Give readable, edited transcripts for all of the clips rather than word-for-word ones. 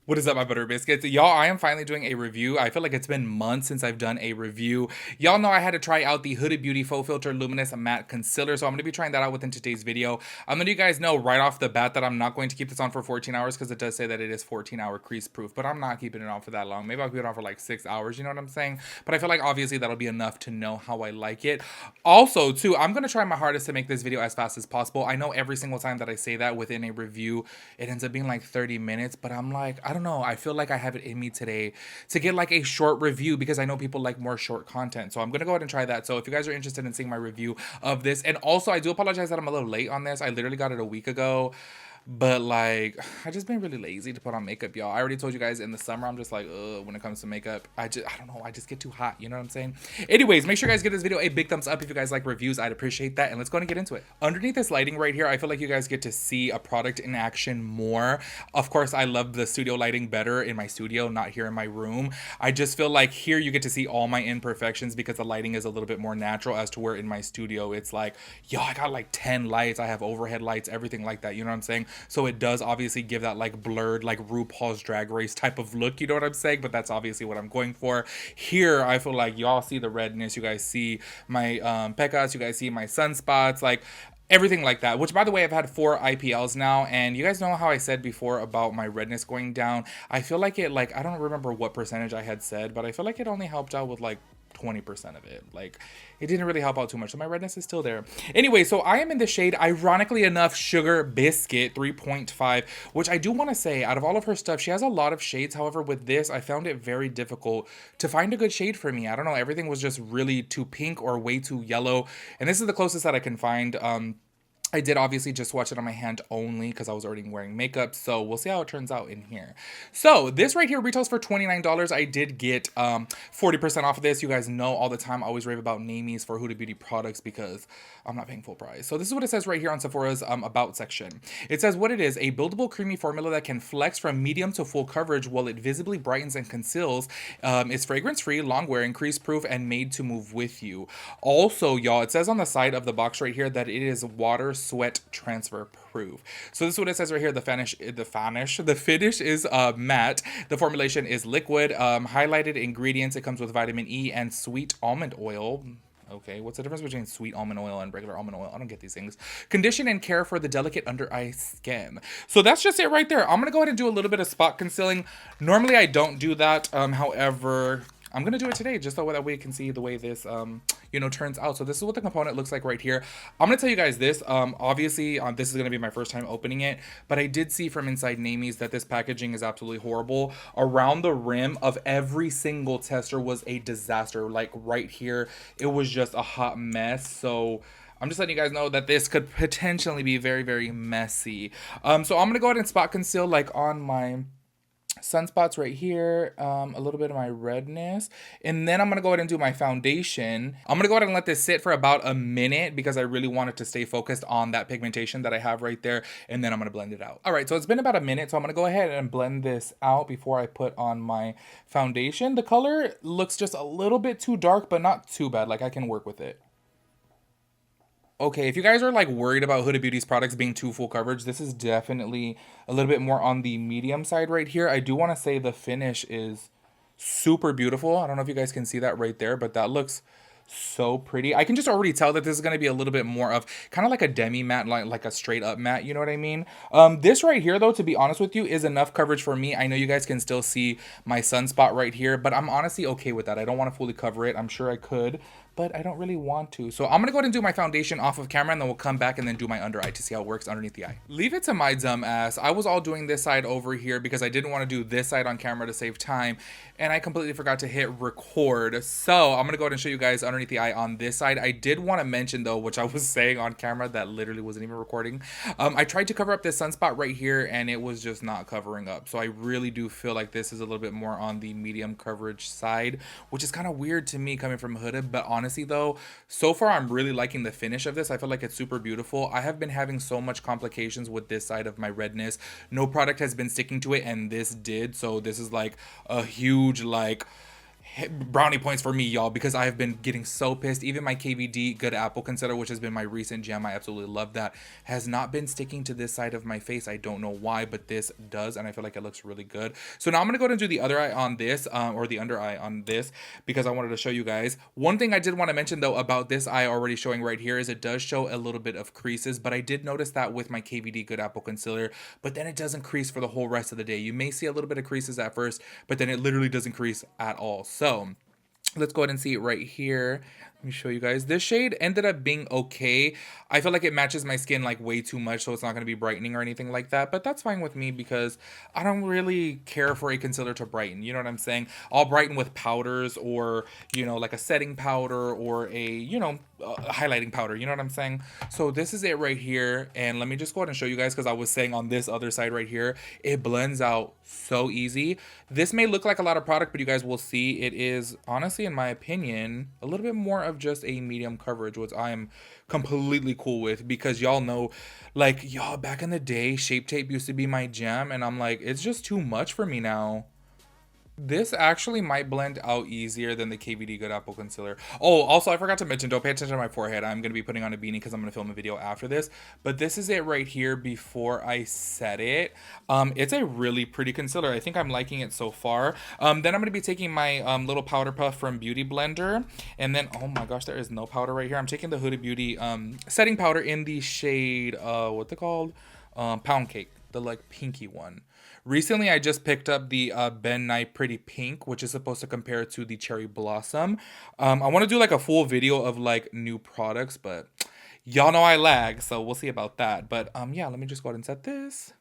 What is up, my butter biscuits? Y'all, I am finally doing a review. I feel like it's been months since I've done a review. Y'all know I had to try out the Huda Beauty Faux Filter Luminous Matte Concealer, so I'm going to be trying that out within today's video. I'm going to let you guys know right off the bat that I'm not going to keep this on for 14 hours because it does say that it is 14-hour crease proof, but I'm not keeping it on for that long. Maybe I'll keep it on for like 6 hours, you know what I'm saying? But I feel like obviously that'll be enough to know how I like it. Also, too, I'm going to try my hardest to make this video as fast as possible. I know every single time that I say that within a review, it ends up being like 30 minutes, but I'm like, I don't know. I feel like I have it in me today to get like a short review because I know people like more short content. So I'm going to go ahead and try that. So if you guys are interested in seeing my review of this, and also I do apologize that I'm a little late on this. I literally got it a week ago. But like, I just been really lazy to put on makeup, y'all. I already told you guys in the summer, I'm just like, when it comes to makeup, I don't know, I just get too hot, you know what I'm saying? Anyways, make sure you guys give this video a big thumbs up if you guys like reviews. I'd appreciate that. And let's go and get into it. Underneath this lighting right here, I feel like you guys get to see a product in action more. Of course, I love the studio lighting better in my studio, not here in my room. I just feel like here you get to see all my imperfections because the lighting is a little bit more natural as to where in my studio, it's like, yo, I got like 10 lights. I have overhead lights, everything like that. You know what I'm saying? So it does obviously give that like blurred, like RuPaul's Drag Race type of look, you know what I'm saying? But that's obviously what I'm going for. Here, I feel like y'all see the redness, you guys see my pecas, you guys see my sunspots, like everything like that. Which, by the way, I've had 4 IPLs now, and you guys know how I said before about my redness going down. I feel like it, like, I don't remember what percentage I had said, but I feel like it only helped out with like 20% of it. Like, it didn't really help out too much, so my redness is still there. Anyway, so I am in the shade, ironically enough, Sugar Biscuit 3.5, which I do want to say, out of all of her stuff, she has a lot of shades. However, with this, I found it very difficult to find a good shade for me. I don't know, everything was just really too pink or way too yellow, and this is the closest that I can find. I did obviously just swatch it on my hand only because I was already wearing makeup, so we'll see how it turns out in here. So this right here retails for $29. I did get 40% off of this. You guys know all the time I always rave about Namies for Huda Beauty products because I'm not paying full price. So this is what it says right here on Sephora's About section. It says what it is: a buildable creamy formula that can flex from medium to full coverage while it visibly brightens and conceals. It's fragrance-free, long-wearing, crease-proof, and made to move with you. Also, y'all, it says on the side of the box right here that it is water sweat transfer proof. So this is what it says right here. The finish is matte. The formulation is liquid. Highlighted ingredients: it comes with vitamin E and sweet almond oil. Okay, what's the difference between sweet almond oil and regular almond oil? I don't get these things. Condition and care for the delicate under eye skin. So that's just it right there. I'm gonna go ahead and do a little bit of spot concealing. Normally I don't do that. However, I'm gonna do it today just so that we can see the way this turns out. So this is what the component looks like right here. I'm gonna tell you guys this. Obviously, this is gonna be my first time opening it, but I did see from inside Namies that this packaging is absolutely horrible. Around the rim of every single tester was a disaster. Like right here, it was just a hot mess. So I'm just letting you guys know that this could potentially be very, very messy. So I'm gonna go ahead and spot conceal like on my sunspots right here, a little bit of my redness, and then I'm gonna go ahead and do my foundation. I'm gonna go ahead and let this sit for about a minute because I really want it to stay focused on that pigmentation that I have right there, and then I'm gonna blend it out. All right, so it's been about a minute, so I'm gonna go ahead and blend this out before I put on my foundation. The color looks just a little bit too dark, but not too bad. Like, I can work with it. Okay, if you guys are like worried about Huda Beauty's products being too full coverage, this is definitely a little bit more on the medium side right here. I do want to say the finish is super beautiful. I don't know if you guys can see that right there, but that looks so pretty. I can just already tell that this is going to be a little bit more of kind of like a demi matte, like a straight up matte, you know what I mean? This right here though, to be honest with you, is enough coverage for me. I know you guys can still see my sunspot right here, but I'm honestly okay with that. I don't want to fully cover it. I'm sure I could, but I don't really want to. So I'm gonna go ahead and do my foundation off of camera, and then we'll come back and then do my under eye to see how it works underneath the eye. Leave it to my dumb ass. I was all doing this side over here because I didn't want to do this side on camera to save time, and I completely forgot to hit record. So I'm gonna go ahead and show you guys underneath the eye on this side. I did want to mention though, which I was saying on camera that literally wasn't even recording. I tried to cover up this sunspot right here, and it was just not covering up. So I really do feel like this is a little bit more on the medium coverage side, which is kind of weird to me coming from Huda, but honestly, though, so far I'm really liking the finish of this. I feel like it's super beautiful. I have been having so much complications with this side of my redness. No product has been sticking to it, and this did. So this is like a huge like brownie points for me, y'all, because I have been getting so pissed. Even my KVD Good Apple Concealer, which has been my recent gem, I absolutely love that, has not been sticking to this side of my face. I don't know why, but this does, and I feel like it looks really good. So now I'm gonna go ahead and do the other eye on this, or the under eye on this, because I wanted to show you guys. One thing I did want to mention though about this eye already showing right here is it does show a little bit of creases, but I did notice that with my KVD Good Apple Concealer, but then it doesn't crease for the whole rest of the day. You may see a little bit of creases at first, but then it literally doesn't crease at all. So let's go ahead and see it right here. Let me show you guys. This shade ended up being okay. I feel like it matches my skin like way too much, so it's not going to be brightening or anything like that. But that's fine with me because I don't really care for a concealer to brighten. You know what I'm saying? I'll brighten with powders or, you know, like a setting powder or a, you know, highlighting powder. You know what I'm saying? So this is it right here. And let me just go ahead and show you guys, because I was saying on this other side right here, it blends out so easy. This may look like a lot of product, but you guys will see it is honestly, in my opinion, a little bit more of just a medium coverage, which I am completely cool with, because y'all know, like, y'all, back in the day, Shape Tape used to be my jam, and I'm like, it's just too much for me now. This actually might blend out easier than the KVD Good Apple Concealer. Oh, also, I forgot to mention, don't pay attention to my forehead. I'm going to be putting on a beanie because I'm going to film a video after this. But this is it right here before I set it. It's a really pretty concealer. I think I'm liking it so far. Then I'm going to be taking my little powder puff from Beauty Blender. And then, oh my gosh, there is no powder right here. I'm taking the Huda Beauty setting powder in the shade, what's it called? Pound Cake, the like pinky one. Recently, I just picked up the Ben Nye Pretty Pink, which is supposed to compare to the Cherry Blossom. I want to do like a full video of like new products, but y'all know I lag, so we'll see about that. But yeah, let me just go ahead and set this.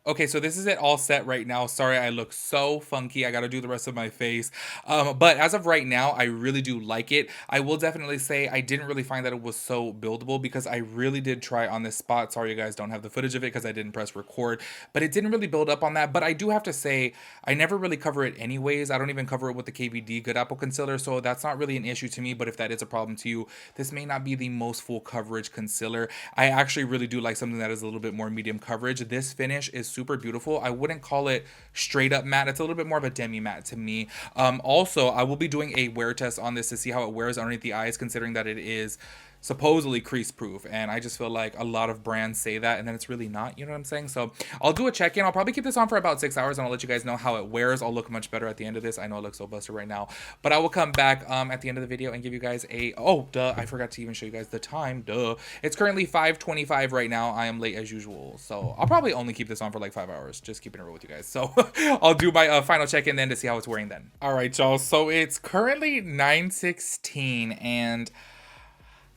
Okay, so this is it all set right now. Sorry, I look so funky. I gotta do the rest of my face. But as of right now, I really do like it. I will definitely say I didn't really find that it was so buildable, because I really did try on this spot. Sorry, you guys don't have the footage of it because I didn't press record, but it didn't really build up on that. But I do have to say, I never really cover it anyways. I don't even cover it with the KVD Good Apple Concealer, so that's not really an issue to me. But if that is a problem to you, this may not be the most full coverage concealer. I actually really do like something that is a little bit more medium coverage. This finish is super beautiful. I wouldn't call it straight up matte. It's a little bit more of a demi matte to me. Also, I will be doing a wear test on this to see how it wears underneath the eyes, considering that it is supposedly crease proof, and I just feel like a lot of brands say that and then it's really not, you know what I'm saying? So I'll do a check-in. I'll probably keep this on for about 6 hours and I'll let you guys know how it wears. I'll look much better at the end of this. I know it looks so busted right now, but I will come back at the end of the video and give you guys a, oh duh, I forgot to even show you guys the time. Duh, it's currently 5:25 right now. I am late as usual, so I'll probably only keep this on for like 5 hours, just keeping it real with you guys. So I'll do my final check-in then to see how it's wearing then. All right, y'all, so it's currently 9:16 and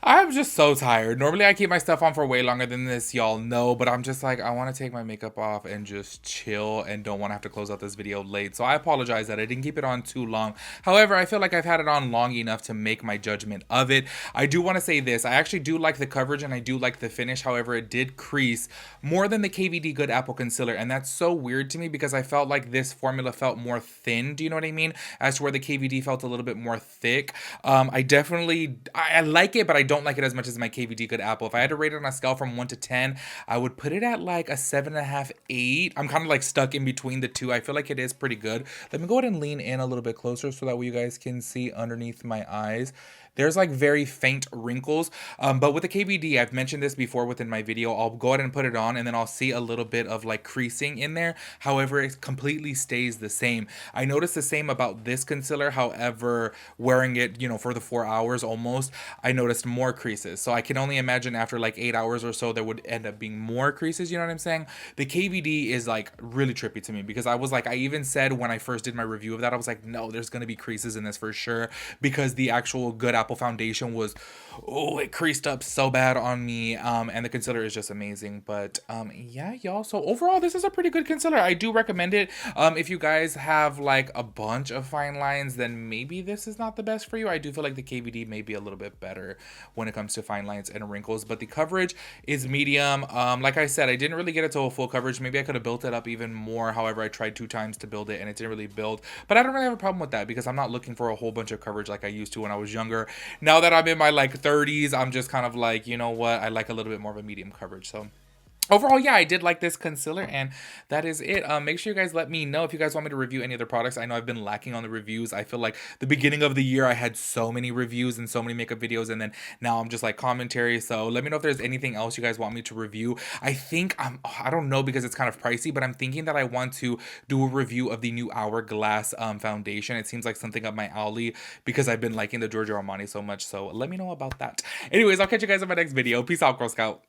I'm just so tired. Normally I keep my stuff on for way longer than this, y'all know, but I'm just like, I want to take my makeup off and just chill and don't want to have to close out this video late. So I apologize that I didn't keep it on too long. However, I feel like I've had it on long enough to make my judgment of it. I do want to say this. I actually do like the coverage and I do like the finish. However, it did crease more than the KVD Good Apple Concealer. And that's so weird to me because I felt like this formula felt more thin. Do you know what I mean? As to where the KVD felt a little bit more thick. I like it, but I don't like it as much as my KVD Good Apple. If I had to rate it on a scale from 1 to 10, I would put it at like a 7.5, 8. I'm kind of like stuck in between the two. I feel like it is pretty good. Let me go ahead and lean in a little bit closer so that way you guys can see underneath my eyes. There's like very faint wrinkles, but with the KVD, I've mentioned this before within my video, I'll go ahead and put it on and then I'll see a little bit of like creasing in there. However, it completely stays the same. I noticed the same about this concealer. However, wearing it, you know, for the 4 hours almost, I noticed more creases. So I can only imagine after like 8 hours or so, there would end up being more creases. You know what I'm saying? The KVD is like really trippy to me because I was like, I even said when I first did my review of that, I was like, no, there's going to be creases in this for sure, because the actual Good Apple foundation was, oh, it creased up so bad on me, and the concealer is just amazing. But yeah, y'all, so overall this is a pretty good concealer. I do recommend it. If you guys have like a bunch of fine lines, then maybe this is not the best for you. I do feel like the KVD may be a little bit better when it comes to fine lines and wrinkles, but the coverage is medium. Like I said, I didn't really get it to a full coverage. Maybe I could have built it up even more. However, I tried 2 times to build it and it didn't really build, but I don't really have a problem with that because I'm not looking for a whole bunch of coverage like I used to when I was younger. Now that I'm in my like 30s, I'm just kind of like, you know what, I like a little bit more of a medium coverage. So overall, yeah, I did like this concealer, and that is it. Make sure you guys let me know if you guys want me to review any other products. I know I've been lacking on the reviews. I feel like the beginning of the year I had so many reviews and so many makeup videos, and then now I'm just like commentary. So let me know if there's anything else you guys want me to review. I think I don't know because it's kind of pricey, but I'm thinking that I want to do a review of the new Hourglass foundation. It seems like something up my alley because I've been liking the Giorgio Armani so much. So let me know about that. Anyways, I'll catch you guys in my next video. Peace out, Girl Scout.